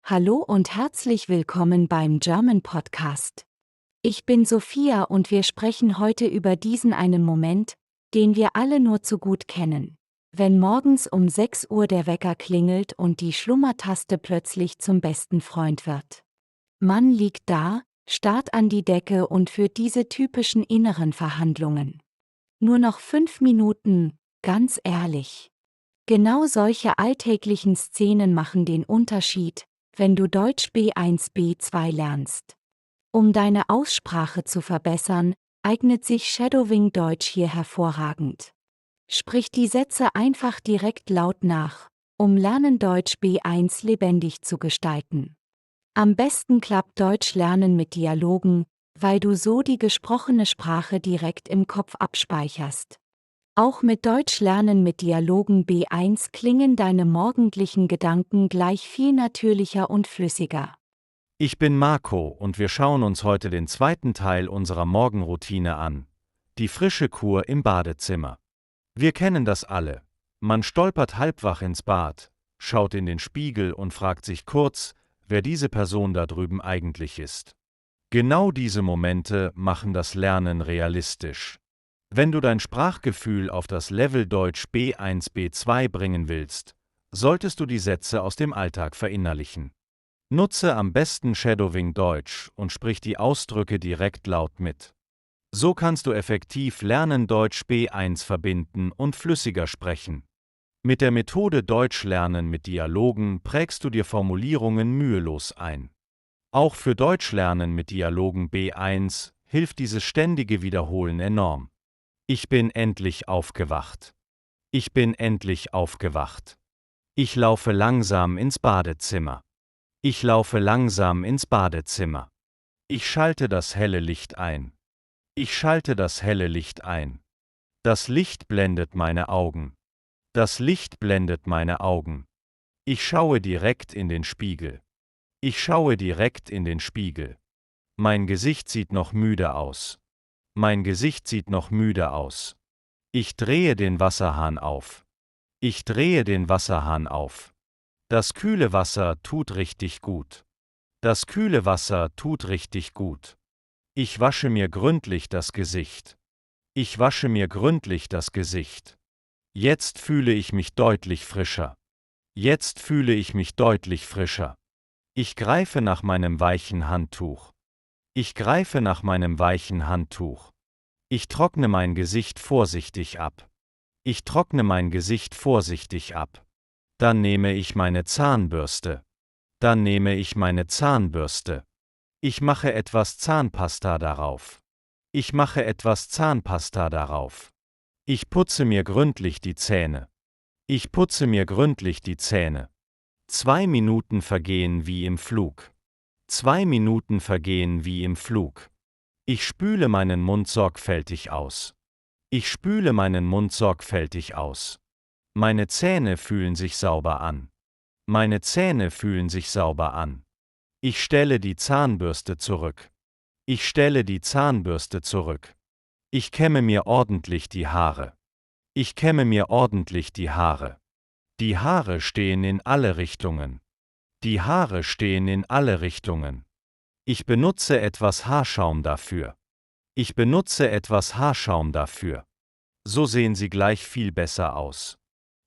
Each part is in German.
Hallo und herzlich willkommen beim German Podcast. Ich bin Sophia und wir sprechen heute über diesen einen Moment, den wir alle nur zu gut kennen. Wenn morgens um 6 Uhr der Wecker klingelt und die Schlummertaste plötzlich zum besten Freund wird. Man liegt da, starrt an die Decke und führt diese typischen inneren Verhandlungen. Nur noch 5 Minuten, ganz ehrlich. Genau solche alltäglichen Szenen machen den Unterschied, wenn du Deutsch B1 B2 lernst. Um deine Aussprache zu verbessern, eignet sich Shadowing Deutsch hier hervorragend. Sprich die Sätze einfach direkt laut nach, um Lernen Deutsch B1 lebendig zu gestalten. Am besten klappt Deutsch lernen mit Dialogen, weil du so die gesprochene Sprache direkt im Kopf abspeicherst. Auch mit Deutsch lernen mit Dialogen B1 klingen deine morgendlichen Gedanken gleich viel natürlicher und flüssiger. Ich bin Marco und wir schauen uns heute den zweiten Teil unserer Morgenroutine an. Die frische Kur im Badezimmer. Wir kennen das alle. Man stolpert halbwach ins Bad, schaut in den Spiegel und fragt sich kurz, wer diese Person da drüben eigentlich ist. Genau diese Momente machen das Lernen realistisch. Wenn du dein Sprachgefühl auf das Level Deutsch B1 B2 bringen willst, solltest du die Sätze aus dem Alltag verinnerlichen. Nutze am besten Shadowing Deutsch und sprich die Ausdrücke direkt laut mit. So kannst du effektiv Lernen Deutsch B1 verbinden und flüssiger sprechen. Mit der Methode Deutsch lernen mit Dialogen prägst du dir Formulierungen mühelos ein. Auch für Deutsch lernen mit Dialogen B1 hilft dieses ständige Wiederholen enorm. Ich bin endlich aufgewacht. Ich bin endlich aufgewacht. Ich laufe langsam ins Badezimmer. Ich laufe langsam ins Badezimmer. Ich schalte das helle Licht ein. Ich schalte das helle Licht ein. Das Licht blendet meine Augen. Das Licht blendet meine Augen. Ich schaue direkt in den Spiegel. Ich schaue direkt in den Spiegel. Mein Gesicht sieht noch müde aus. Mein Gesicht sieht noch müde aus. Ich drehe den Wasserhahn auf. Ich drehe den Wasserhahn auf. Das kühle Wasser tut richtig gut. Das kühle Wasser tut richtig gut. Ich wasche mir gründlich das Gesicht. Ich wasche mir gründlich das Gesicht. Jetzt fühle ich mich deutlich frischer. Jetzt fühle ich mich deutlich frischer. Ich greife nach meinem weichen Handtuch. Ich greife nach meinem weichen Handtuch. Ich trockne mein Gesicht vorsichtig ab. Ich trockne mein Gesicht vorsichtig ab. Dann nehme ich meine Zahnbürste. Dann nehme ich meine Zahnbürste. Ich mache etwas Zahnpasta darauf. Ich mache etwas Zahnpasta darauf. Ich putze mir gründlich die Zähne. Ich putze mir gründlich die Zähne. 2 Minuten vergehen wie im Flug. 2 Minuten vergehen wie im Flug. Ich spüle meinen Mund sorgfältig aus. Ich spüle meinen Mund sorgfältig aus. Meine Zähne fühlen sich sauber an. Meine Zähne fühlen sich sauber an. Ich stelle die Zahnbürste zurück. Ich stelle die Zahnbürste zurück. Ich kämme mir ordentlich die Haare. Ich kämme mir ordentlich die Haare. Die Haare stehen in alle Richtungen. Die Haare stehen in alle Richtungen. Ich benutze etwas Haarschaum dafür. Ich benutze etwas Haarschaum dafür. So sehen sie gleich viel besser aus.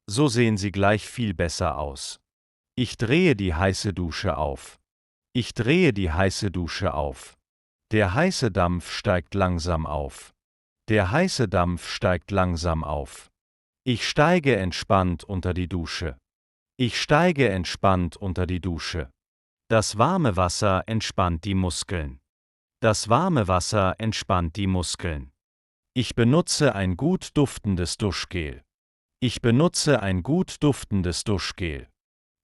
So sehen sie gleich viel besser aus. Ich drehe die heiße Dusche auf. Ich drehe die heiße Dusche auf. Der heiße Dampf steigt langsam auf. Der heiße Dampf steigt langsam auf. Ich steige entspannt unter die Dusche. Ich steige entspannt unter die Dusche. Das warme Wasser entspannt die Muskeln. Das warme Wasser entspannt die Muskeln. Ich benutze ein gut duftendes Duschgel. Ich benutze ein gut duftendes Duschgel.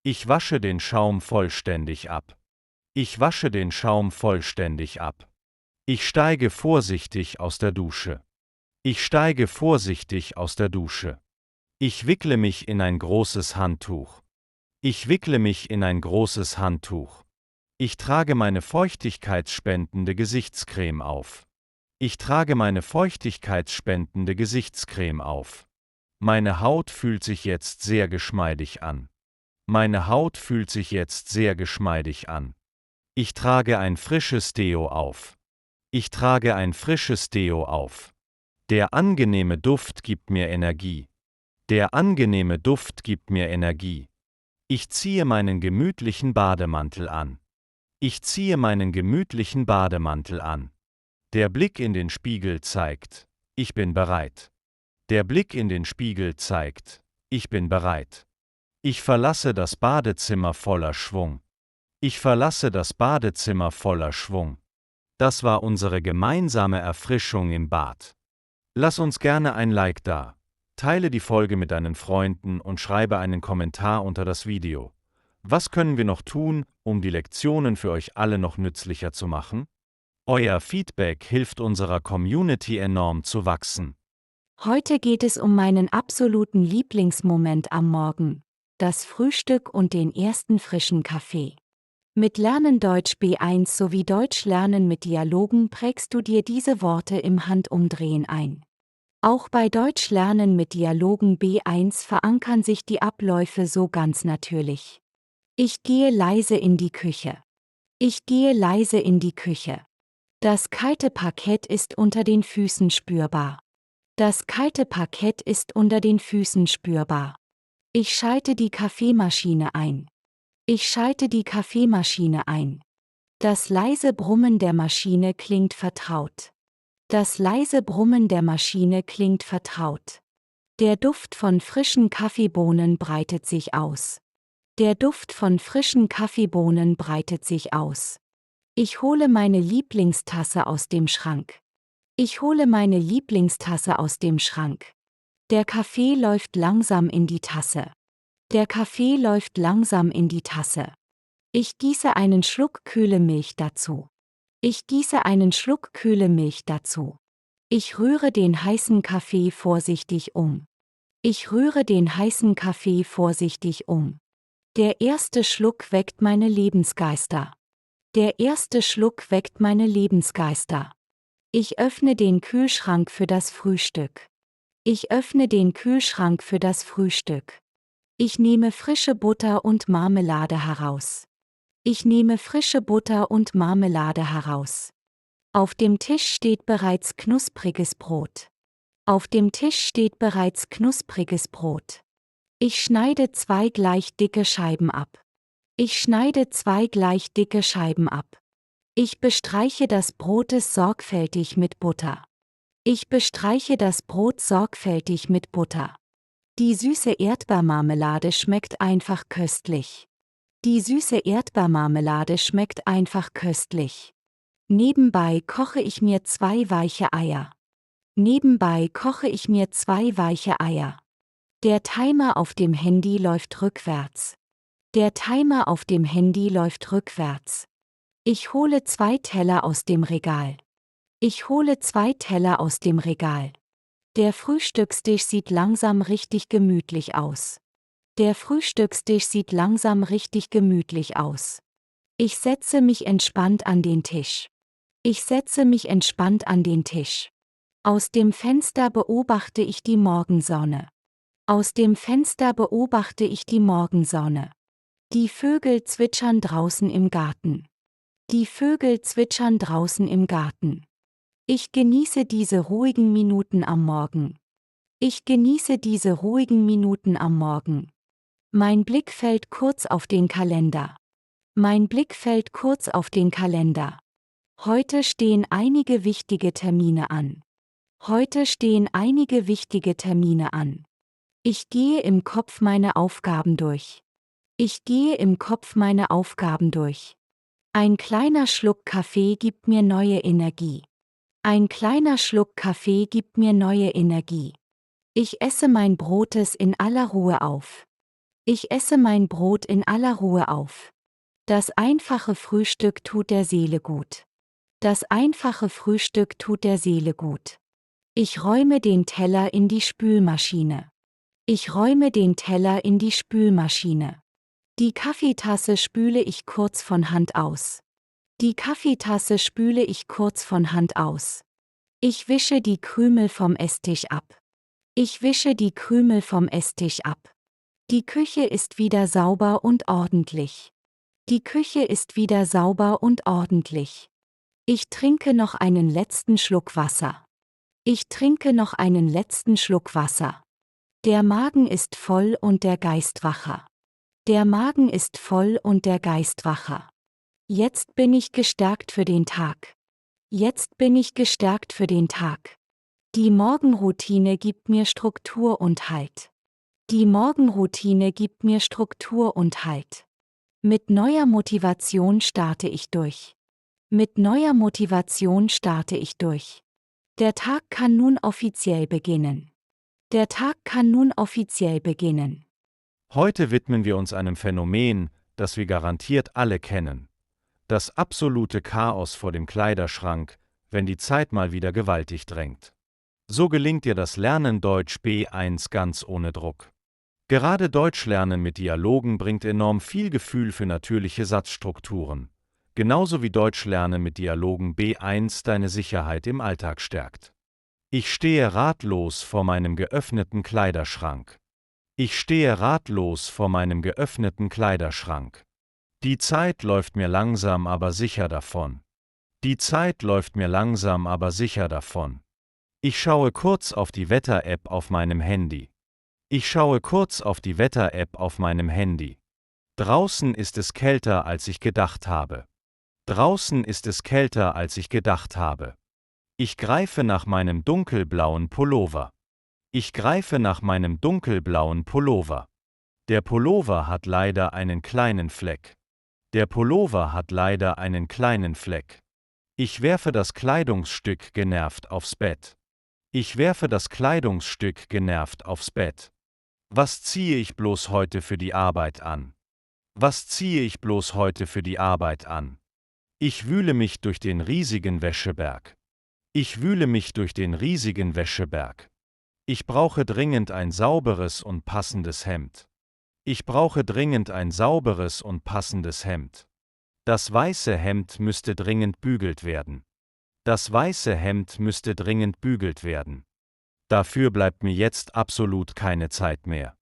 Ich wasche den Schaum vollständig ab. Ich wasche den Schaum vollständig ab. Ich steige vorsichtig aus der Dusche. Ich steige vorsichtig aus der Dusche. Ich wickle mich in ein großes Handtuch. Ich wickle mich in ein großes Handtuch. Ich trage meine feuchtigkeitsspendende Gesichtscreme auf. Ich trage meine feuchtigkeitsspendende Gesichtscreme auf. Meine Haut fühlt sich jetzt sehr geschmeidig an. Meine Haut fühlt sich jetzt sehr geschmeidig an. Ich trage ein frisches Deo auf. Ich trage ein frisches Deo auf. Der angenehme Duft gibt mir Energie. Der angenehme Duft gibt mir Energie. Ich ziehe meinen gemütlichen Bademantel an. Ich ziehe meinen gemütlichen Bademantel an. Der Blick in den Spiegel zeigt, ich bin bereit. Der Blick in den Spiegel zeigt, ich bin bereit. Ich verlasse das Badezimmer voller Schwung. Ich verlasse das Badezimmer voller Schwung. Das war unsere gemeinsame Erfrischung im Bad. Lass uns gerne ein Like da. Teile die Folge mit deinen Freunden und schreibe einen Kommentar unter das Video. Was können wir noch tun, um die Lektionen für euch alle noch nützlicher zu machen? Euer Feedback hilft unserer Community enorm zu wachsen. Heute geht es um meinen absoluten Lieblingsmoment am Morgen, das Frühstück und den ersten frischen Kaffee. Mit Lernen Deutsch B1 sowie Deutsch lernen mit Dialogen prägst du dir diese Worte im Handumdrehen ein. Auch bei Deutsch lernen mit Dialogen B1 verankern sich die Abläufe so ganz natürlich. Ich gehe leise in die Küche. Ich gehe leise in die Küche. Das kalte Parkett ist unter den Füßen spürbar. Das kalte Parkett ist unter den Füßen spürbar. Ich schalte die Kaffeemaschine ein. Ich schalte die Kaffeemaschine ein. Das leise Brummen der Maschine klingt vertraut. Das leise Brummen der Maschine klingt vertraut. Der Duft von frischen Kaffeebohnen breitet sich aus. Der Duft von frischen Kaffeebohnen breitet sich aus. Ich hole meine Lieblingstasse aus dem Schrank. Ich hole meine Lieblingstasse aus dem Schrank. Der Kaffee läuft langsam in die Tasse. Der Kaffee läuft langsam in die Tasse. Ich gieße einen Schluck kühle Milch dazu. Ich gieße einen Schluck kühle Milch dazu. Ich rühre den heißen Kaffee vorsichtig um. Ich rühre den heißen Kaffee vorsichtig um. Der erste Schluck weckt meine Lebensgeister. Der erste Schluck weckt meine Lebensgeister. Ich öffne den Kühlschrank für das Frühstück. Ich öffne den Kühlschrank für das Frühstück. Ich nehme frische Butter und Marmelade heraus. Ich nehme frische Butter und Marmelade heraus. Auf dem Tisch steht bereits knuspriges Brot. Auf dem Tisch steht bereits knuspriges Brot. Ich schneide 2 gleich dicke Scheiben ab. Ich schneide 2 gleich dicke Scheiben ab. Ich bestreiche das Brot sorgfältig mit Butter. Ich bestreiche das Brot sorgfältig mit Butter. Die süße Erdbeermarmelade schmeckt einfach köstlich. Die süße Erdbeermarmelade schmeckt einfach köstlich. Nebenbei koche ich mir 2 weiche Eier. Nebenbei koche ich mir 2 weiche Eier. Der Timer auf dem Handy läuft rückwärts. Der Timer auf dem Handy läuft rückwärts. Ich hole 2 Teller aus dem Regal. Ich hole 2 Teller aus dem Regal. Der Frühstückstisch sieht langsam richtig gemütlich aus. Der Frühstückstisch sieht langsam richtig gemütlich aus. Ich setze mich entspannt an den Tisch. Ich setze mich entspannt an den Tisch. Aus dem Fenster beobachte ich die Morgensonne. Aus dem Fenster beobachte ich die Morgensonne. Die Vögel zwitschern draußen im Garten. Die Vögel zwitschern draußen im Garten. Ich genieße diese ruhigen Minuten am Morgen. Ich genieße diese ruhigen Minuten am Morgen. Mein Blick fällt kurz auf den Kalender. Mein Blick fällt kurz auf den Kalender. Heute stehen einige wichtige Termine an. Heute stehen einige wichtige Termine an. Ich gehe im Kopf meine Aufgaben durch. Ich gehe im Kopf meine Aufgaben durch. Ein kleiner Schluck Kaffee gibt mir neue Energie. Ein kleiner Schluck Kaffee gibt mir neue Energie. Ich esse mein Brotes in aller Ruhe auf. Ich esse mein Brot in aller Ruhe auf. Das einfache Frühstück tut der Seele gut. Das einfache Frühstück tut der Seele gut. Ich räume den Teller in die Spülmaschine. Ich räume den Teller in die Spülmaschine. Die Kaffeetasse spüle ich kurz von Hand aus. Die Kaffeetasse spüle ich kurz von Hand aus. Ich wische die Krümel vom Esstisch ab. Ich wische die Krümel vom Esstisch ab. Die Küche ist wieder sauber und ordentlich. Die Küche ist wieder sauber und ordentlich. Ich trinke noch einen letzten Schluck Wasser. Ich trinke noch einen letzten Schluck Wasser. Der Magen ist voll und der Geist wacher. Der Magen ist voll und der Geist wacher. Jetzt bin ich gestärkt für den Tag. Jetzt bin ich gestärkt für den Tag. Die Morgenroutine gibt mir Struktur und Halt. Die Morgenroutine gibt mir Struktur und Halt. Mit neuer Motivation starte ich durch. Mit neuer Motivation starte ich durch. Der Tag kann nun offiziell beginnen. Der Tag kann nun offiziell beginnen. Heute widmen wir uns einem Phänomen, das wir garantiert alle kennen. Das absolute Chaos vor dem Kleiderschrank, wenn die Zeit mal wieder gewaltig drängt. So gelingt dir das Lernen Deutsch B1 ganz ohne Druck. Gerade Deutschlernen mit Dialogen bringt enorm viel Gefühl für natürliche Satzstrukturen. Genauso wie Deutschlernen mit Dialogen B1 deine Sicherheit im Alltag stärkt. Ich stehe ratlos vor meinem geöffneten Kleiderschrank. Ich stehe ratlos vor meinem geöffneten Kleiderschrank. Die Zeit läuft mir langsam aber sicher davon. Die Zeit läuft mir langsam aber sicher davon. Ich schaue kurz auf die Wetter-App auf meinem Handy. Ich schaue kurz auf die Wetter-App auf meinem Handy. Draußen ist es kälter, als ich gedacht habe. Draußen ist es kälter, als ich gedacht habe. Ich greife nach meinem dunkelblauen Pullover. Ich greife nach meinem dunkelblauen Pullover. Der Pullover hat leider einen kleinen Fleck. Der Pullover hat leider einen kleinen Fleck. Ich werfe das Kleidungsstück genervt aufs Bett. Ich werfe das Kleidungsstück genervt aufs Bett. Was ziehe ich bloß heute für die Arbeit an? Was ziehe ich bloß heute für die Arbeit an? Ich wühle mich durch den riesigen Wäscheberg. Ich wühle mich durch den riesigen Wäscheberg. Ich brauche dringend ein sauberes und passendes Hemd. Ich brauche dringend ein sauberes und passendes Hemd. Das weiße Hemd müsste dringend bügelt werden. Das weiße Hemd müsste dringend bügelt werden. Dafür bleibt mir jetzt absolut keine Zeit mehr.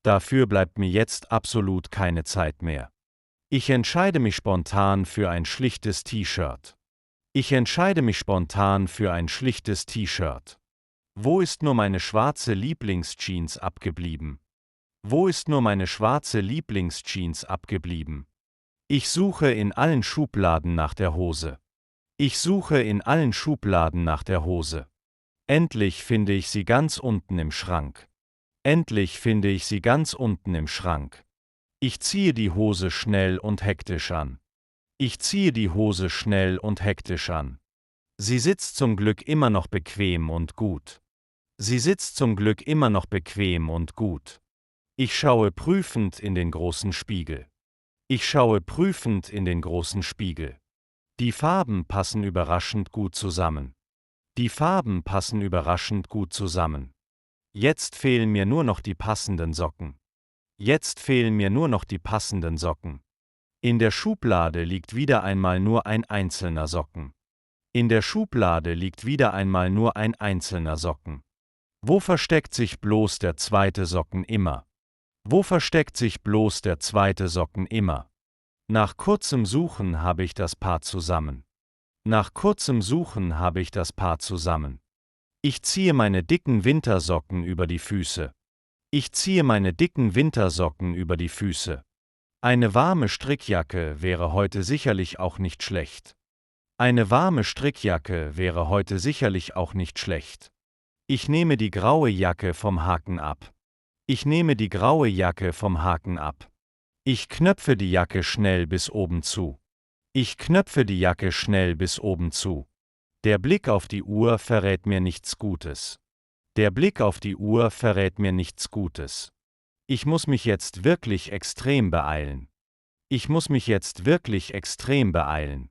Dafür bleibt mir jetzt absolut keine Zeit mehr. Ich entscheide mich spontan für ein schlichtes T-Shirt. Ich entscheide mich spontan für ein schlichtes T-Shirt. Wo ist nur meine schwarze Lieblingsjeans abgeblieben? Wo ist nur meine schwarze Lieblingsjeans abgeblieben? Ich suche in allen Schubladen nach der Hose. Ich suche in allen Schubladen nach der Hose. Endlich finde ich sie ganz unten im Schrank. Endlich finde ich sie ganz unten im Schrank. Ich ziehe die Hose schnell und hektisch an. Ich ziehe die Hose schnell und hektisch an. Sie sitzt zum Glück immer noch bequem und gut. Sie sitzt zum Glück immer noch bequem und gut. Ich schaue prüfend in den großen Spiegel. Ich schaue prüfend in den großen Spiegel. Die Farben passen überraschend gut zusammen. Die Farben passen überraschend gut zusammen. Jetzt fehlen mir nur noch die passenden Socken. Jetzt fehlen mir nur noch die passenden Socken. In der Schublade liegt wieder einmal nur ein einzelner Socken. In der Schublade liegt wieder einmal nur ein einzelner Socken. Wo versteckt sich bloß der zweite Socken immer? Wo versteckt sich bloß der zweite Socken immer? Nach kurzem Suchen habe ich das Paar zusammen. Nach kurzem Suchen habe ich das Paar zusammen. Ich ziehe meine dicken Wintersocken über die Füße. Ich ziehe meine dicken Wintersocken über die Füße. Eine warme Strickjacke wäre heute sicherlich auch nicht schlecht. Eine warme Strickjacke wäre heute sicherlich auch nicht schlecht. Ich nehme die graue Jacke vom Haken ab. Ich nehme die graue Jacke vom Haken ab. Ich knöpfe die Jacke schnell bis oben zu. Ich knöpfe die Jacke schnell bis oben zu. Der Blick auf die Uhr verrät mir nichts Gutes. Der Blick auf die Uhr verrät mir nichts Gutes. Ich muss mich jetzt wirklich extrem beeilen. Ich muss mich jetzt wirklich extrem beeilen.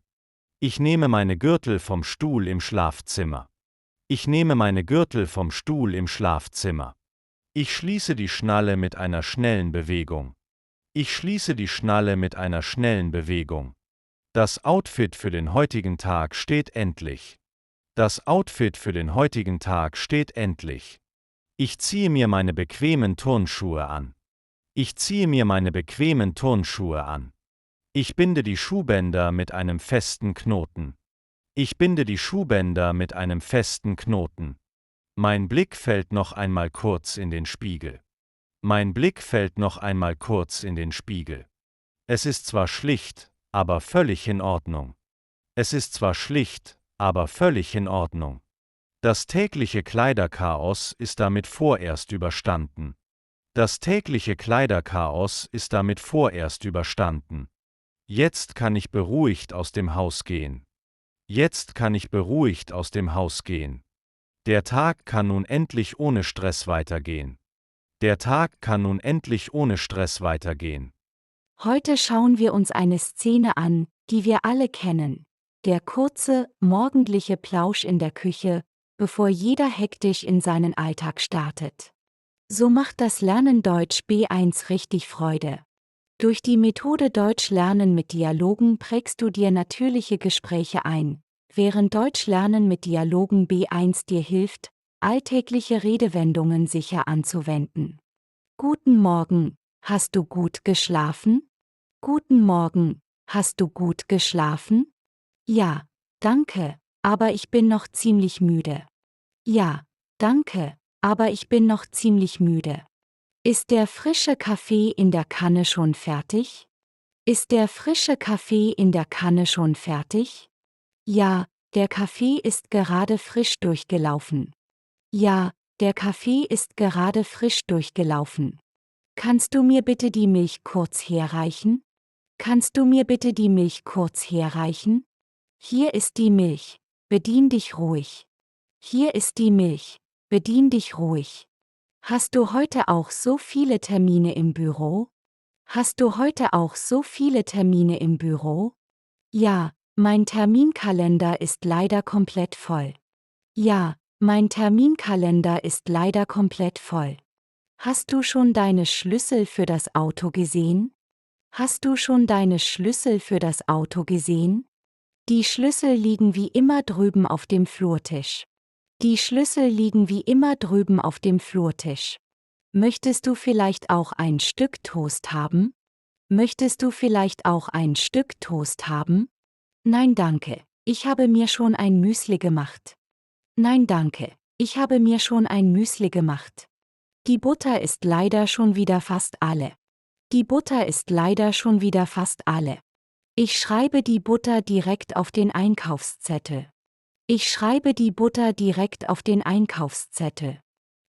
Ich nehme meine Gürtel vom Stuhl im Schlafzimmer. Ich nehme meine Gürtel vom Stuhl im Schlafzimmer. Ich schließe die Schnalle mit einer schnellen Bewegung. Ich schließe die Schnalle mit einer schnellen Bewegung. Das Outfit für den heutigen Tag steht endlich. Das Outfit für den heutigen Tag steht endlich. Ich ziehe mir meine bequemen Turnschuhe an. Ich ziehe mir meine bequemen Turnschuhe an. Ich binde die Schuhbänder mit einem festen Knoten. Ich binde die Schuhbänder mit einem festen Knoten. Mein Blick fällt noch einmal kurz in den Spiegel. Mein Blick fällt noch einmal kurz in den Spiegel. Es ist zwar schlicht, aber völlig in Ordnung. Es ist zwar schlicht, aber völlig in Ordnung. Das tägliche Kleiderchaos ist damit vorerst überstanden. Das tägliche Kleiderchaos ist damit vorerst überstanden. Jetzt kann ich beruhigt aus dem Haus gehen. Jetzt kann ich beruhigt aus dem Haus gehen. Der Tag kann nun endlich ohne Stress weitergehen. Der Tag kann nun endlich ohne Stress weitergehen. Heute schauen wir uns eine Szene an, die wir alle kennen. Der kurze, morgendliche Plausch in der Küche, bevor jeder hektisch in seinen Alltag startet. So macht das Lernen Deutsch B1 richtig Freude. Durch die Methode Deutsch lernen mit Dialogen prägst du dir natürliche Gespräche ein, während Deutsch lernen mit Dialogen B1 dir hilft, alltägliche Redewendungen sicher anzuwenden. Guten Morgen, hast du gut geschlafen? Guten Morgen, hast du gut geschlafen? Ja, danke, aber ich bin noch ziemlich müde. Ja, danke, aber ich bin noch ziemlich müde. Ist der frische Kaffee in der Kanne schon fertig? Ist der frische Kaffee in der Kanne schon fertig? Ja, der Kaffee ist gerade frisch durchgelaufen. Ja, der Kaffee ist gerade frisch durchgelaufen. Kannst du mir bitte die Milch kurz herreichen? Kannst du mir bitte die Milch kurz herreichen? Hier ist die Milch, bedien dich ruhig. Hier ist die Milch, bedien dich ruhig. Hast du heute auch so viele Termine im Büro? Hast du heute auch so viele Termine im Büro? Ja, mein Terminkalender ist leider komplett voll. Ja, mein Terminkalender ist leider komplett voll. Hast du schon deine Schlüssel für das Auto gesehen? Hast du schon deine Schlüssel für das Auto gesehen? Die Schlüssel liegen wie immer drüben auf dem Flurtisch. Die Schlüssel liegen wie immer drüben auf dem Flurtisch. Möchtest du vielleicht auch ein Stück Toast haben? Möchtest du vielleicht auch ein Stück Toast haben? Nein, danke. Ich habe mir schon ein Müsli gemacht. Nein, danke. Ich habe mir schon ein Müsli gemacht. Die Butter ist leider schon wieder fast alle. Die Butter ist leider schon wieder fast alle. Ich schreibe die Butter direkt auf den Einkaufszettel. Ich schreibe die Butter direkt auf den Einkaufszettel.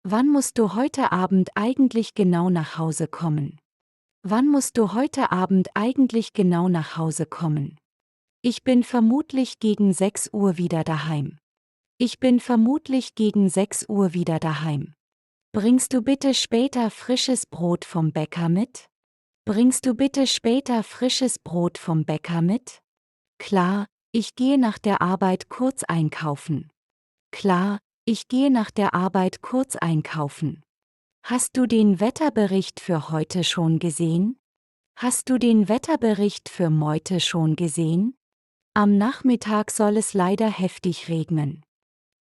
Wann musst du heute Abend eigentlich genau nach Hause kommen? Wann musst du heute Abend eigentlich genau nach Hause kommen? Ich bin vermutlich gegen 6 Uhr wieder daheim. Ich bin vermutlich gegen 6 Uhr wieder daheim. Bringst du bitte später frisches Brot vom Bäcker mit? Bringst du bitte später frisches Brot vom Bäcker mit? Klar, ich gehe nach der Arbeit kurz einkaufen. Klar, ich gehe nach der Arbeit kurz einkaufen. Hast du den Wetterbericht für heute schon gesehen? Hast du den Wetterbericht für heute schon gesehen? Am Nachmittag soll es leider heftig regnen.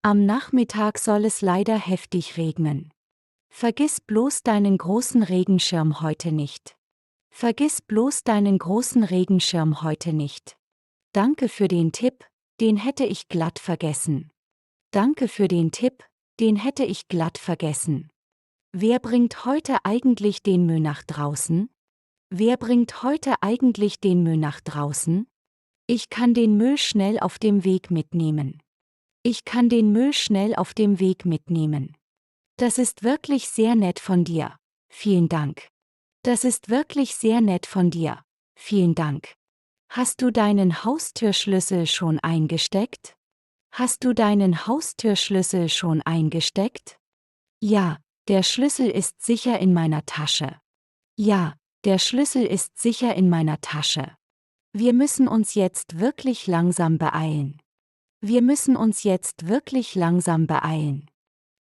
Am Nachmittag soll es leider heftig regnen. Vergiss bloß deinen großen Regenschirm heute nicht. Vergiss bloß deinen großen Regenschirm heute nicht. Danke für den Tipp, den hätte ich glatt vergessen. Danke für den Tipp, den hätte ich glatt vergessen. Wer bringt heute eigentlich den Müll nach draußen? Wer bringt heute eigentlich den Müll nach draußen? Ich kann den Müll schnell auf dem Weg mitnehmen. Ich kann den Müll schnell auf dem Weg mitnehmen. Das ist wirklich sehr nett von dir. Vielen Dank. Das ist wirklich sehr nett von dir. Vielen Dank. Hast du deinen Haustürschlüssel schon eingesteckt? Hast du deinen Haustürschlüssel schon eingesteckt? Ja, der Schlüssel ist sicher in meiner Tasche. Ja, der Schlüssel ist sicher in meiner Tasche. Wir müssen uns jetzt wirklich langsam beeilen. Wir müssen uns jetzt wirklich langsam beeilen.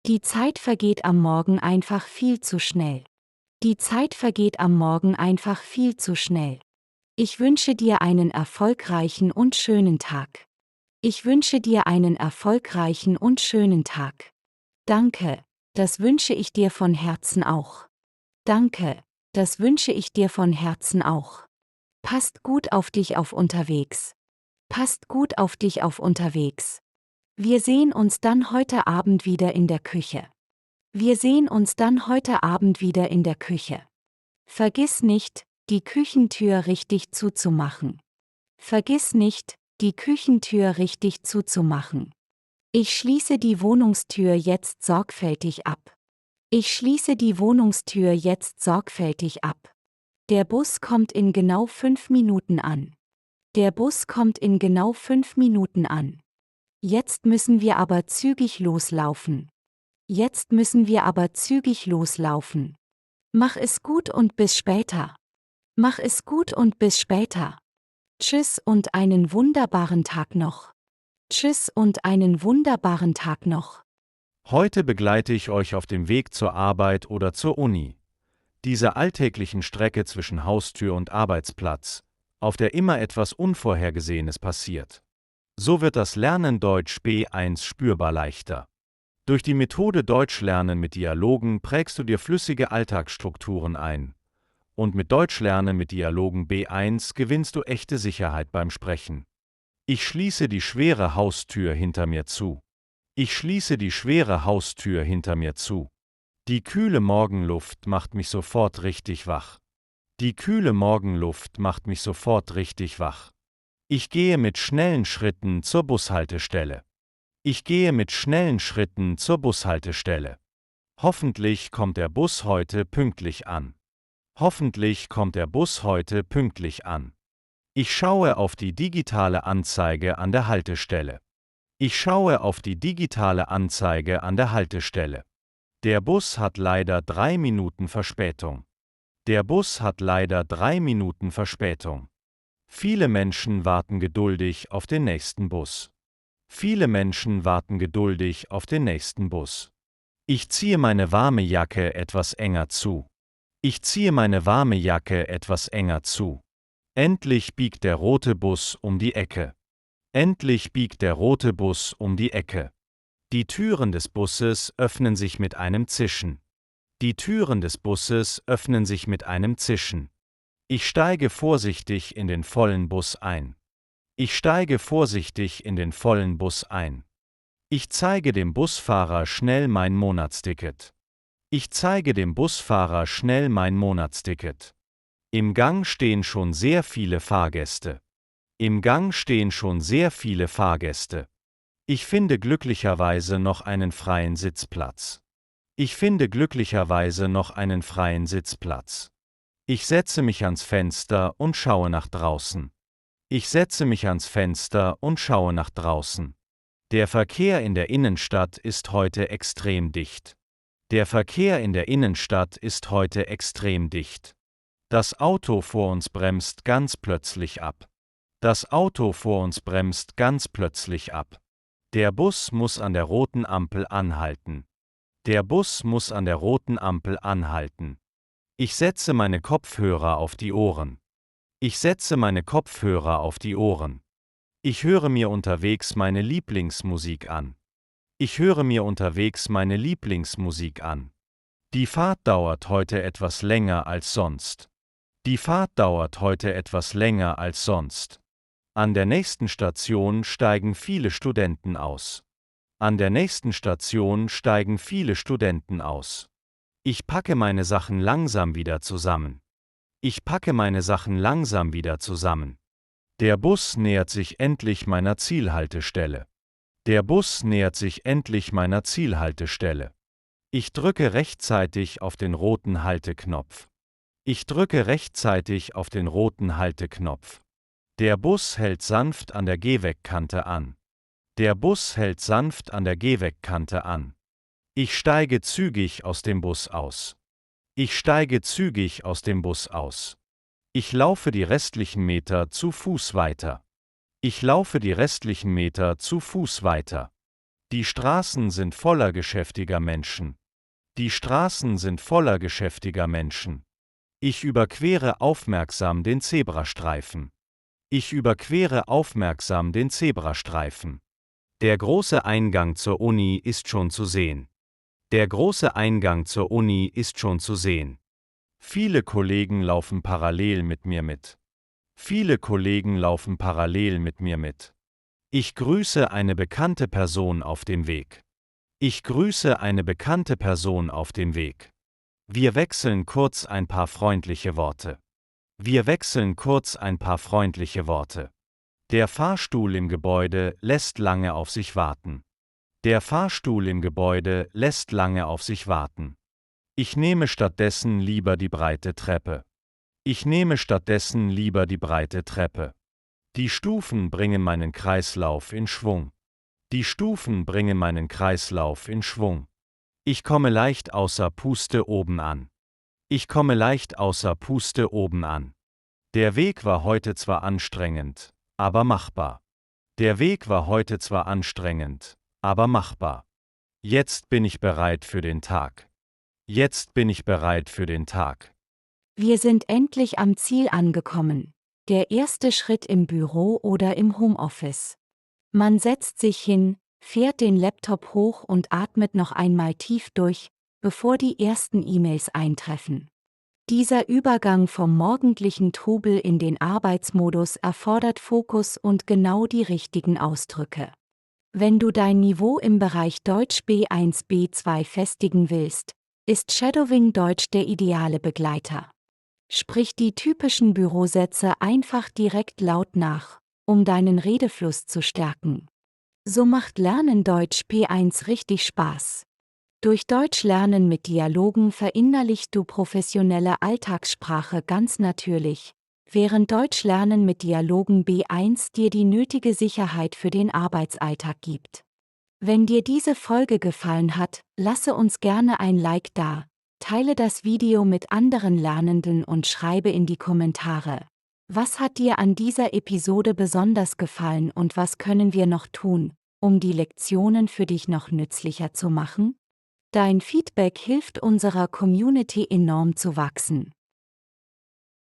Die Zeit vergeht am Morgen einfach viel zu schnell. Die Zeit vergeht am Morgen einfach viel zu schnell. Ich wünsche dir einen erfolgreichen und schönen Tag. Ich wünsche dir einen erfolgreichen und schönen Tag. Danke, das wünsche ich dir von Herzen auch. Danke, Das wünsche ich dir von Herzen auch. Passt gut auf dich auf unterwegs. Passt gut auf dich auf unterwegs. Wir sehen uns dann heute Abend wieder in der Küche. Wir sehen uns dann heute Abend wieder in der Küche. Vergiss nicht, die Küchentür richtig zuzumachen. Vergiss nicht, die Küchentür richtig zuzumachen. Ich schließe die Wohnungstür jetzt sorgfältig ab. Ich schließe die Wohnungstür jetzt sorgfältig ab. Der Bus kommt in genau 5 Minuten an. Der Bus kommt in genau 5 Minuten an. Jetzt müssen wir aber zügig loslaufen. Jetzt müssen wir aber zügig loslaufen. Mach es gut und bis später. Mach es gut und bis später. Tschüss und einen wunderbaren Tag noch. Tschüss und einen wunderbaren Tag noch. Heute begleite ich euch auf dem Weg zur Arbeit oder zur Uni. Diese alltäglichen Strecke zwischen Haustür und Arbeitsplatz, auf der immer etwas Unvorhergesehenes passiert. So wird das Lernen Deutsch B1 spürbar leichter. Durch die Methode Deutsch lernen mit Dialogen prägst du dir flüssige Alltagsstrukturen ein. Und mit Deutsch lernen mit Dialogen B1 gewinnst du echte Sicherheit beim Sprechen. Ich schließe die schwere Haustür hinter mir zu. Ich schließe die schwere Haustür hinter mir zu. Die kühle Morgenluft macht mich sofort richtig wach. Die kühle Morgenluft macht mich sofort richtig wach. Ich gehe mit schnellen Schritten zur Bushaltestelle. Ich gehe mit schnellen Schritten zur Bushaltestelle. Hoffentlich kommt der Bus heute pünktlich an. Hoffentlich kommt der Bus heute pünktlich an. Ich schaue auf die digitale Anzeige an der Haltestelle. Ich schaue auf die digitale Anzeige an der Haltestelle. Der Bus hat leider 3 Minuten Verspätung. Der Bus hat leider 3 Minuten Verspätung. Viele Menschen warten geduldig auf den nächsten Bus. Viele Menschen warten geduldig auf den nächsten Bus. Ich ziehe meine warme Jacke etwas enger zu. Ich ziehe meine warme Jacke etwas enger zu. Endlich biegt der rote Bus um die Ecke. Endlich biegt der rote Bus um die Ecke. Die Türen des Busses öffnen sich mit einem Zischen. Die Türen des Busses öffnen sich mit einem Zischen. Ich steige vorsichtig in den vollen Bus ein. Ich steige vorsichtig in den vollen Bus ein. Ich zeige dem Busfahrer schnell mein Monatsticket. Ich zeige dem Busfahrer schnell mein Monatsticket. Im Gang stehen schon sehr viele Fahrgäste. Im Gang stehen schon sehr viele Fahrgäste. Ich finde glücklicherweise noch einen freien Sitzplatz. Ich finde glücklicherweise noch einen freien Sitzplatz. Ich setze mich ans Fenster und schaue nach draußen. Ich setze mich ans Fenster und schaue nach draußen. Der Verkehr in der Innenstadt ist heute extrem dicht. Der Verkehr in der Innenstadt ist heute extrem dicht. Das Auto vor uns bremst ganz plötzlich ab. Das Auto vor uns bremst ganz plötzlich ab. Der Bus muss an der roten Ampel anhalten. Der Bus muss an der roten Ampel anhalten. Ich setze meine Kopfhörer auf die Ohren. Ich setze meine Kopfhörer auf die Ohren. Ich höre mir unterwegs meine Lieblingsmusik an. Ich höre mir unterwegs meine Lieblingsmusik an. Die Fahrt dauert heute etwas länger als sonst. Die Fahrt dauert heute etwas länger als sonst. An der nächsten Station steigen viele Studenten aus. An der nächsten Station steigen viele Studenten aus. Ich packe meine Sachen langsam wieder zusammen. Ich packe meine Sachen langsam wieder zusammen. Der Bus nähert sich endlich meiner Zielhaltestelle. Der Bus nähert sich endlich meiner Zielhaltestelle. Ich drücke rechtzeitig auf den roten Halteknopf. Ich drücke rechtzeitig auf den roten Halteknopf. Der Bus hält sanft an der Gehwegkante an. Der Bus hält sanft an der Gehwegkante an. Ich steige zügig aus dem Bus aus. Ich steige zügig aus dem Bus aus. Ich laufe die restlichen Meter zu Fuß weiter. Ich laufe die restlichen Meter zu Fuß weiter. Die Straßen sind voller geschäftiger Menschen. Die Straßen sind voller geschäftiger Menschen. Ich überquere aufmerksam den Zebrastreifen. Ich überquere aufmerksam den Zebrastreifen. Der große Eingang zur Uni ist schon zu sehen. Der große Eingang zur Uni ist schon zu sehen. Viele Kollegen laufen parallel mit mir mit. Viele Kollegen laufen parallel mit mir mit. Ich grüße eine bekannte Person auf dem Weg. Ich grüße eine bekannte Person auf dem Weg. Wir wechseln kurz ein paar freundliche Worte. Wir wechseln kurz ein paar freundliche Worte. Der Fahrstuhl im Gebäude lässt lange auf sich warten. Der Fahrstuhl im Gebäude lässt lange auf sich warten. Ich nehme stattdessen lieber die breite Treppe. Ich nehme stattdessen lieber die breite Treppe. Die Stufen bringen meinen Kreislauf in Schwung. Die Stufen bringen meinen Kreislauf in Schwung. Ich komme leicht außer Puste oben an. Ich komme leicht außer Puste oben an. Der Weg war heute zwar anstrengend, aber machbar. Der Weg war heute zwar anstrengend, aber machbar. Jetzt bin ich bereit für den Tag. Jetzt bin ich bereit für den Tag. Wir sind endlich am Ziel angekommen. Der erste Schritt im Büro oder im Homeoffice. Man setzt sich hin, fährt den Laptop hoch und atmet noch einmal tief durch, bevor die ersten E-Mails eintreffen. Dieser Übergang vom morgendlichen Trubel in den Arbeitsmodus erfordert Fokus und genau die richtigen Ausdrücke. Wenn du dein Niveau im Bereich Deutsch B1, B2 festigen willst, ist Shadowing Deutsch der ideale Begleiter. Sprich die typischen Bürosätze einfach direkt laut nach, um deinen Redefluss zu stärken. So macht Lernen Deutsch P1 richtig Spaß. Durch Deutschlernen mit Dialogen verinnerlichst du professionelle Alltagssprache ganz natürlich, während Deutschlernen mit Dialogen B1 dir die nötige Sicherheit für den Arbeitsalltag gibt. Wenn dir diese Folge gefallen hat, lasse uns gerne ein Like da, teile das Video mit anderen Lernenden und schreibe in die Kommentare: Was hat dir an dieser Episode besonders gefallen und was können wir noch tun, um die Lektionen für dich noch nützlicher zu machen? Dein Feedback hilft unserer Community enorm zu wachsen.